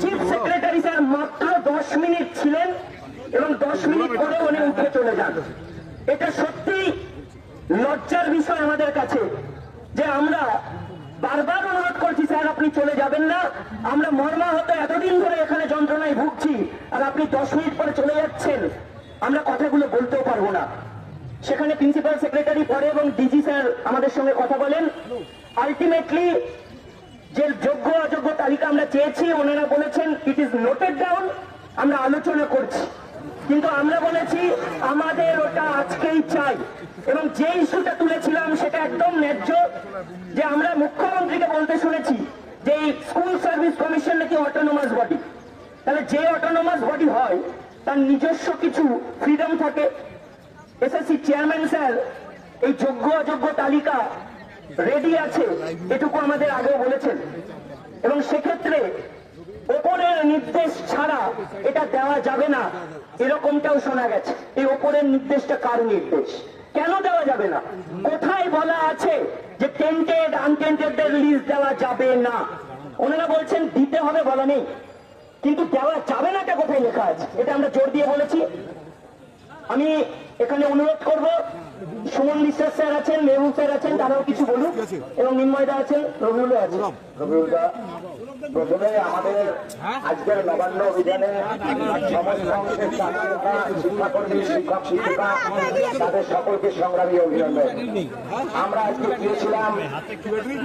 Chief secretary sir মাত্র 10 minute ছিলেন এবং 10 মিনিট পরে উনি উঠে চলে যান। এটা সত্যি লজ্জার বিষয় আমাদের কাছে যে আমরা বারবার অনুরোধ করছি, স্যার আপনি চলে যাবেন না, আমরা মর্মাহত এতদিন ধরে এখানে যন্ত্রণায় ভুগছি, আর আপনি 10 মিনিট পরে চলে যাচ্ছেন, আমরা কথাগুলো বলতেও পারবো না। সেখানে প্রিন্সিপাল সেক্রেটারি পরে এবং ডিজি স্যার আমাদের সঙ্গে কথা বলেন। আলটিমেটলি যে যোগ্য অযোগ্য তালিকা আমরা চেয়েছি, ওনারা বলেছেন ইট ইজ নোটেড ডাউন, আমরা আলোচনা করছি। কিন্তু আমরা বলেছি আমাদের ওটা আজকেই চাই, এবং যে ইস্যুটা তুলেছিলাম সেটা একদম ন্যায্য, যে আমরা মুখ্যমন্ত্রীকে বলতে শুনেছি যে এই স্কুল সার্ভিস কমিশন নাকি অটোনোমাস বডি। তাহলে যে অটোনোমাস বডি হয় তার নিজস্ব কিছু ফ্রিডম থাকে। এসএসসি চেয়ারম্যান স্যার এই যোগ্য অযোগ্য তালিকা রেডি আছে, এটুকু আমাদের আগেও বলেছেন, এবং সেক্ষেত্রে ওপরের নির্দেশ ছাড়া এটা দেওয়া যাবে না এরকমটাও শোনা গেছে। এই ওপরের নির্দেশটা কার নির্দেশ, কেন দেওয়া যাবে না? কোথায় বলা আছে যে টেন্টেড আনটেন্টেডদের লিস্ট দেওয়া যাবে না? ওনারা বলছেন দিতে হবে, বলা নেই, কিন্তু দেওয়া যাবে না, এটা কোথায় লেখা আছে? এটা আমরা জোর দিয়ে বলেছি। আমি এখানে অনুরোধ করব, সুমন বিশ্বাস স্যার আছেন, মেহবুব স্যার আছেন, তারাও কিছু বলুক, এবং নির্ময়দা আছেন, রবিউলও আছেন। রবিউলদা, প্রথমে আমাদের আজকের নবান্ন অভিযানে সমস্ত অংশের শিক্ষাকর্মী, শিক্ষক শিক্ষিকা, তাদের সকলকে সংগ্রামী অভিনন্দন। আমরা আজকে গিয়েছিলাম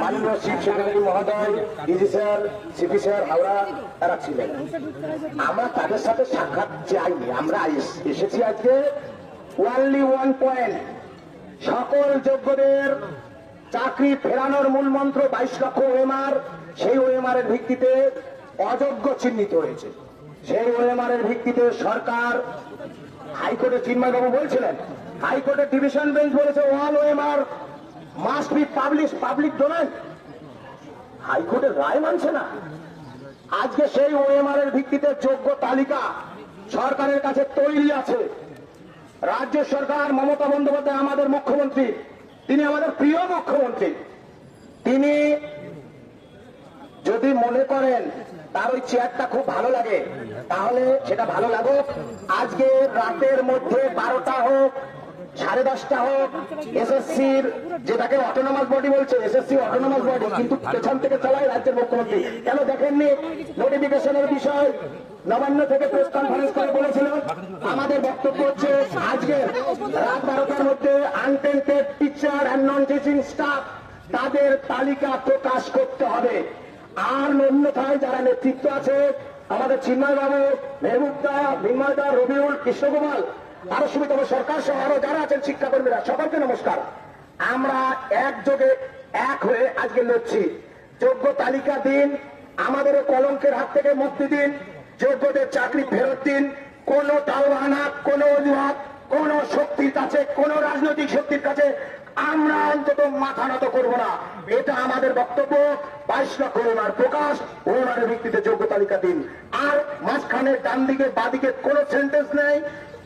মাননীয় চিফ সেক্রেটারি মহোদয়, DG sir, CP sir Howrah, তারা ছিলেন। আমরা তাদের সাথে সাক্ষাৎ চাইনি, আমরা এসেছি আজকে ওনলি ওয়ান পয়েন্ট, সকল যোগ্যদের চাকরি ফেরানোর মূল মন্ত্র 22 লক্ষ ওএমআর, সেই ওএমআর এর ভিত্তিতে অযোগ্য চিহ্নিত হয়েছে। সেই ওএমআর এর ভিত্তিতে সরকার, হাইকোর্টে চিন্ময়বাবু বলছিলেন, হাইকোর্টের ডিভিশন বেঞ্চ বলেছে all OMR must be publish public domain. হাইকোর্টের রায় মানছে না। আজকে সেই ওএমআর এর ভিত্তিতে যোগ্য তালিকা সরকারের কাছে তৈরি আছে। রাজ্য সরকার, মমতা বন্দ্যোপাধ্যায় আমাদের মুখ্যমন্ত্রী, তিনি আমাদের প্রিয় মুখ্যমন্ত্রী, তিনি যদি মনে করেন তার ওই চেয়ারটা খুব ভালো লাগে, তাহলে সেটা ভালো লাগুক। আজকে রাতের মধ্যে 12টা হোক, 10:30 হোক, এসএসসির, যেটাকে অটোনোমাস বডি বলছে, এসএসসি অটোনোমাস বডি, কিন্তু পেছন থেকে চালায় রাজ্যের মুখ্যমন্ত্রী। কেন দেখেননি নোটিফিকেশনের বিষয়? নবান্ন থেকে প্রেস কনফারেন্স করে বলেছিলেন। আমাদের বক্তব্য হচ্ছে আজকে রাত 12টার মধ্যে untainted teacher and non teaching staff, তাদের তালিকা প্রকাশ করতে হবে। আর অন্যথায় যারা নেতৃত্ব আছে, আমাদের চিন্ময়বাবু, মেহবুবদা, নির্ময়দা, রবিউল, কৃষ্ণগোপাল, আরো সুবিধা সরকার সহ আরো যারা আছেন শিক্ষাকর্মীরা, সকলকে নমস্কার। আমরা একযোগে এক হয়ে আজকে লড়ছি। যোগ্য তালিকা দিন, আমাদের কলঙ্কের হাত থেকে মুক্তি দিন, যোগ্যদের চাকরি ফেরত দিন। কোন টালবাহানা, কোন অজুহাত, কোন শক্তির কাছে, কোন রাজনৈতিক শক্তির কাছে আমরা অন্তত মাথা নত করবো না, এটা আমাদের বক্তব্য। 22 লক্ষ ওএমআর প্রকাশ, ওএমআর ভিত্তিতে যোগ্য তালিকা দিন। আর মাঝখানে ডান দিকে বাদিকে কোন সেন্টেন্স নেই।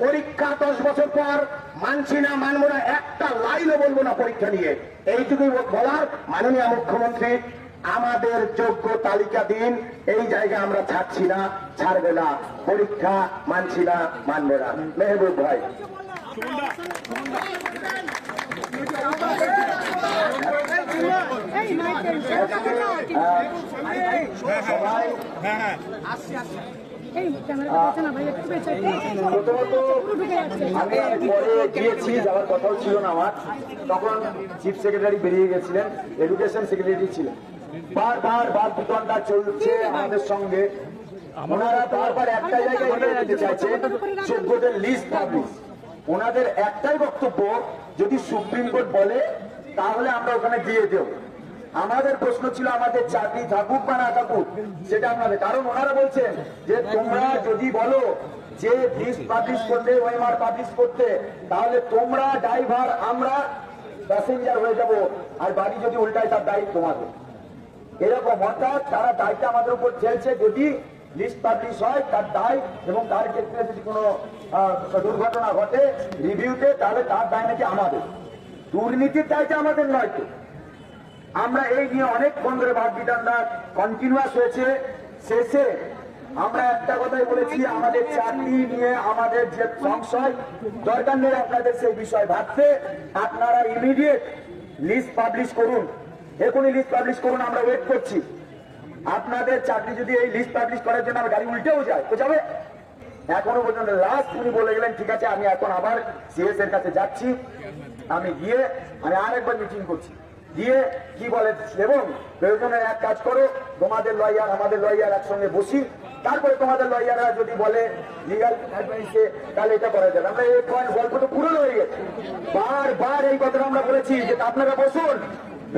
পরীক্ষা 10 বছর পর মানছি না, মানবো না, একটা লাইনও বলবো না পরীক্ষা নিয়ে। এইটুকুই বলার। মাননীয় মুখ্যমন্ত্রী, আমাদের যোগ্য তালিকা দিন, এই জায়গা আমরা ছাড়ছি না, ছাড়বে না। পরীক্ষা মানছি না, মানবো না। মেহবুব ভাই, যাওয়ার কথাও ছিল না আমার, তখন চিফ সেক্রেটারি বেরিয়ে গেছিলেন, এডুকেশন সেক্রেটারি ছিলেন। বারবার বাদ বিতণ্ডা চলছে আমাদের সঙ্গে। ওনারা বারবার একটা জায়গায় যেতে চাইছে, যোগ্যদের লিস্ট পাবলিশ। ওনাদের একটাই বক্তব্য, যদি সুপ্রিম কোর্ট বলে তাহলে আমরা ওখানে দিয়ে দেব। আমাদের প্রশ্ন ছিল আমাদের চাকরি থাকুক বা না থাকুক সেটা আপনাদের, কারণ ওনারা বলছেন যে তোমরা যদি বলো যে লিস্ট পাবলিশ করতে, ওএমআর পাবলিশ করতে, তাহলে তোমরা ড্রাইভার, আমরা প্যাসেঞ্জার হয়ে যাব, আর বাড়ি যদি উল্টায় তার দায়িত্ব তোমাদের। এরকম অর্থাৎ তারা দায়িত্ব আমাদের উপর ঠেলছে। যদি লিস্ট পাবলিশ হয় তার দায়, এবং তার ক্ষেত্রে যদি কোনো দুর্ঘটনা ঘটে রিভিউতে, তাহলে তার দায় নাকি আমাদের। দুর্নীতির দায়টা আমাদের নয় তো। আমরা এই নিয়ে অনেকক্ষণ ধরে বাদ বিতণ্ডা কন্টিনিউয়াস হয়েছে। শেষে আমরা একটা কথাই বলেছি, আমাদের চাকরি নিয়ে আমাদের যে সংশয়, দরকার নেই আপনাদের সেই বিষয় ভাবতে। আপনারা ইমিডিয়েট লিস্ট পাবলিশ করুন, এখনই লিস্ট পাবলিশ করুন, আমরা ওয়েট করছি। আপনাদের চাকরি যদি এই লিস্ট পাবলিশ করার জন্য আমার গাড়ি উল্টেও যায় তো যাবে। এখনো পর্যন্ত লাস্ট উনি বলে গেলেন ঠিক আছে আমি এখন আবার সিএস এর কাছে যাচ্ছি, আমি গিয়ে আমি আরেকবার মিটিং করছি, গিয়ে কি বলে এবং প্রয়োজনে এক কাজ করো, তোমাদের লয়ার আমাদের লয়ার একসঙ্গে বসি, তারপরে তোমাদের লয়াররা যদি বলে লিগাল অ্যাডভাইসে তাহলে এটা করা যাবে। আমরা এই পয়েন্ট গল্প তো পুরনো হয়ে গেছে, বারবার এই কথাটা আমরা বলেছি যে আপনারা বসুন।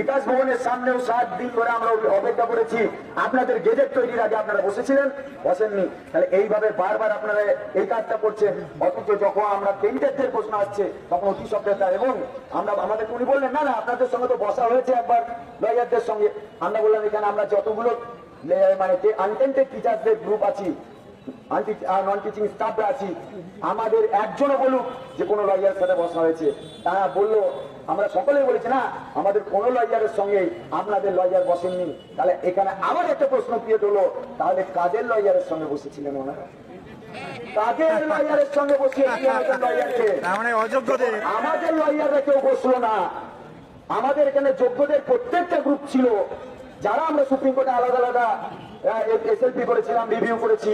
বিকাশ ভবনের সামনেও 7 দিন ধরে আমরা অপেক্ষা করেছি, আপনাদের গেজেট তৈরির আগে আপনারা বসেছিলেন, বসেননি। তাহলে এইভাবে বারবার আপনারা এই কাজটা করছেন, অথচ যখন আমরা টেন্ডারদের প্রশ্ন আসছে তখন অতি সক্রিয়তা। এবং আমরা আমাদের উনি বললেন না না আপনাদের সঙ্গে তো বসা হয়েছে একবার লয়ারদের সঙ্গে। আমরা বললাম এখানে আমরা যতগুলো মানে আনটেন্টেড টিচারদের গ্রুপ আছি, নন টিচিং স্টাফরা আছি, আমাদের একজনও বলুক যে কোনো লয়ারের সাথে বসা হয়েছে। তারা বললো আমরা সকলেই বলেছি না আমাদের কোনো লয়ারের সঙ্গে আপনাদের লয়ার বসেননি। তাহলে এখানে আবার একটা প্রশ্ন ক্রিয়েট হলো, তাহলে কাদের লয়ারের সঙ্গে বসেছিলেন ওনারা? কাদের লয়ারের সঙ্গে বসিয়েছিলেন লয়ারকে? অযোগ্যদের আমাদের লয়াররা কেউ বসলো না, আমাদের এখানে যোগ্যদের প্রত্যেকটা গ্রুপ ছিল, যারা আমরা সুপ্রিম কোর্টে আলাদা আলাদা এসএলপি করেছিলাম, রিভিউ করেছি,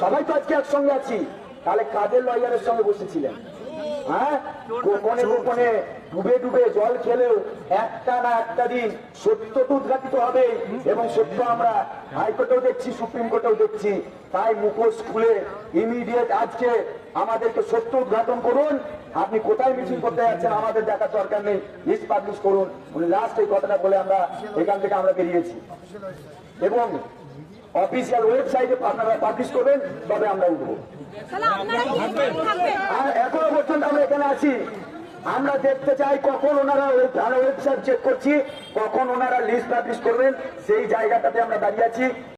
সবাই তো আজকে একসঙ্গে আছি। তাহলে কাদের লয়ারের সঙ্গে বসেছিলেন? হ্যাঁ, গোপনে গোপনে ডুবে ডুবে জল খেলেও একটা না একটা দিন সত্য তো উদ্ঘাটিত হবে, এবং সত্য আমরা হাইকোর্টেও দেখছি, সুপ্রিম কোর্টেও দেখছি। তাই মুখোশ খুলে ইমিডিয়েট আজকে আমাদেরকে সত্য উদ্ঘাটন করুন। আপনি কোথায় মিছিল করতে যাচ্ছেন আমাদের দেখার দরকার নেই, লিস্ট পাবলিশ করুন। উনি লাস্ট এই কথাটা বলে আমরা এখান থেকে আমরা বেরিয়েছি, এবং অফিসিয়াল ওয়েবসাইটে আপনারা পাবলিশ করবেন, তবে আমরা উঠবো। আর এখনো পর্যন্ত আমরা এখানে আছি, আমরা দেখতে চাই কখন ওনারা ওয়েবসাইট চেক করছি, কখন ওনারা লিস্ট পাবলিশ করবেন, সেই জায়গাটাতে আমরা দাঁড়িয়ে আছি।